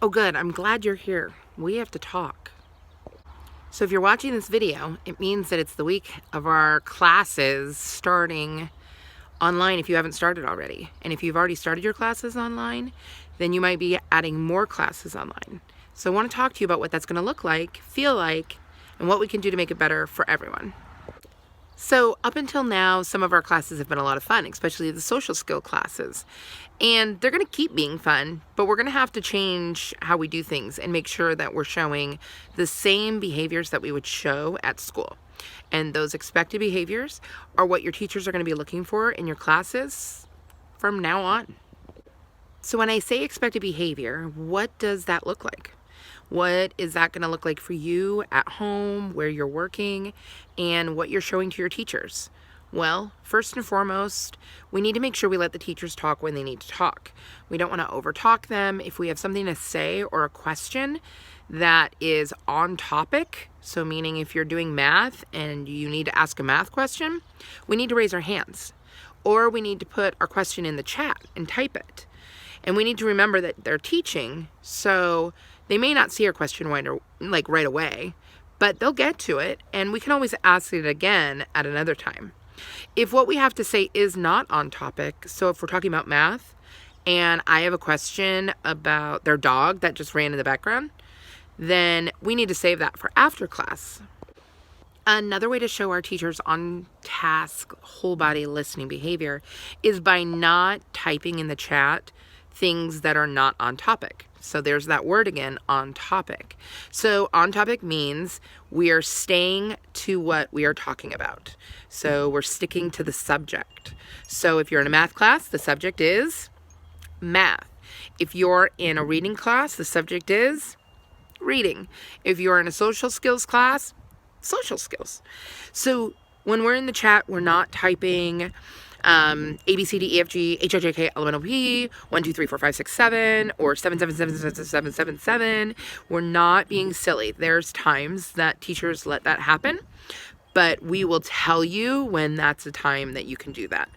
Oh good, I'm glad you're here. We have to talk. So if you're watching this video, it means that it's the week of our classes starting online if you haven't started already. And if you've already started your classes online, then you might be adding more classes online. So I want to talk to you about what that's going to look like, feel like, and what we can do to make it better for everyone. So up until now, some of our classes have been a lot of fun, especially the social skill classes. And they're going to keep being fun, but we're going to have to change how we do things and make sure that we're showing the same behaviors that we would show at school. And those expected behaviors are what your teachers are going to be looking for in your classes from now on. So when I say expected behavior, what does that look like? What is that going to look like for you at home, where you're working, and what you're showing to your teachers? Well, first and foremost, we need to make sure we let the teachers talk when they need to talk. We don't want to overtalk them. If we have something to say or a question that is on topic, so meaning if you're doing math and you need to ask a math question, we need to raise our hands. Or we need to put our question in the chat and type it. And we need to remember that they're teaching, so they may not see our question right away, but they'll get to it, and we can always ask it again at another time. If what we have to say is not on topic, so if we're talking about math, and I have a question about their dog that just ran in the background, then we need to save that for after class. Another way to show our teachers on task, whole body listening behavior is by not typing in the chat things that are not on topic. So there's that word again, on topic. So on topic means we are staying to what we are talking about. So we're sticking to the subject. So if you're in a math class, the subject is math. If you're in a reading class, the subject is reading. If you're in a social skills class, social skills. So when we're in the chat, we're not typing A, B, C, D, E, F, G, H, I, J, K, L, M, N, O, P, 1, 2, 3, 4, 5, 6, 7, or 7, 7, 7, 7, 7, 7, 7. We're not being silly. There's times that teachers let that happen, but we will tell you when that's a time that you can do that.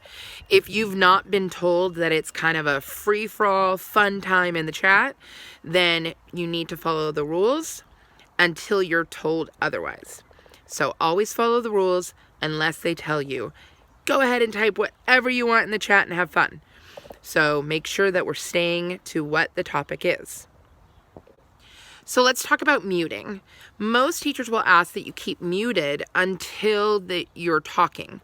If you've not been told that it's kind of a free-for-all fun time in the chat, then you need to follow the rules until you're told otherwise. So always follow the rules unless they tell you. Go ahead and type whatever you want in the chat and have fun. So make sure that we're staying to what the topic is. So let's talk about muting. Most teachers will ask that you keep muted until you're talking.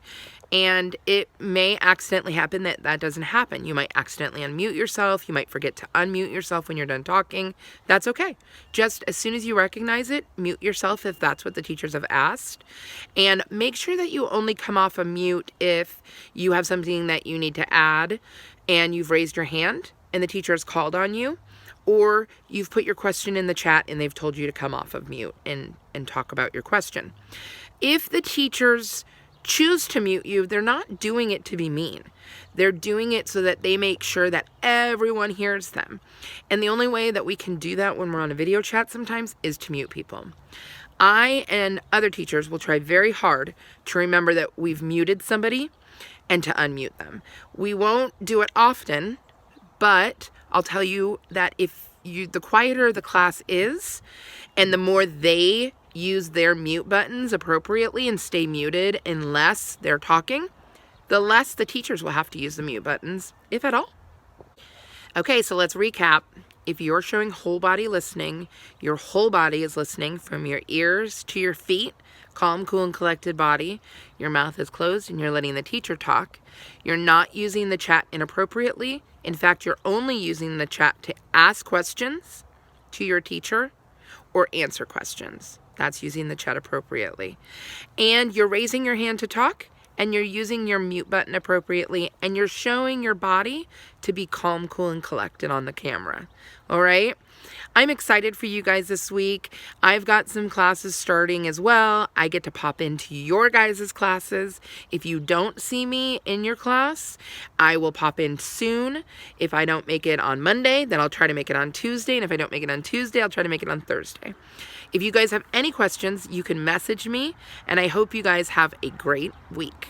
And it may accidentally happen that that doesn't happen. You might accidentally unmute yourself. You might forget to unmute yourself when you're done talking. That's okay. Just as soon as you recognize it, mute yourself if that's what the teachers have asked. And make sure that you only come off a mute if you have something that you need to add and you've raised your hand and the teacher has called on you, or you've put your question in the chat and they've told you to come off of mute and talk about your question. If the teachers choose to mute you, they're not doing it to be mean. They're doing it so that they make sure that everyone hears them. And the only way that we can do that when we're on a video chat sometimes is to mute people. I and other teachers will try very hard to remember that we've muted somebody and to unmute them. We won't do it often, but I'll tell you that the quieter the class is and the more they use their mute buttons appropriately and stay muted unless they're talking, the less the teachers will have to use the mute buttons, if at all. Okay, so let's recap. If you're showing whole body listening, your whole body is listening from your ears to your feet, calm, cool, and collected body. Your mouth is closed and you're letting the teacher talk. You're not using the chat inappropriately. In fact, you're only using the chat to ask questions to your teacher or answer questions. That's using the chat appropriately. And you're raising your hand to talk, and you're using your mute button appropriately, and you're showing your body to be calm, cool, and collected on the camera. All right? I'm excited for you guys this week. I've got some classes starting as well. I get to pop into your guys' classes. If you don't see me in your class, I will pop in soon. If I don't make it on Monday, then I'll try to make it on Tuesday. And if I don't make it on Tuesday, I'll try to make it on Thursday. If you guys have any questions, you can message me. And I hope you guys have a great week.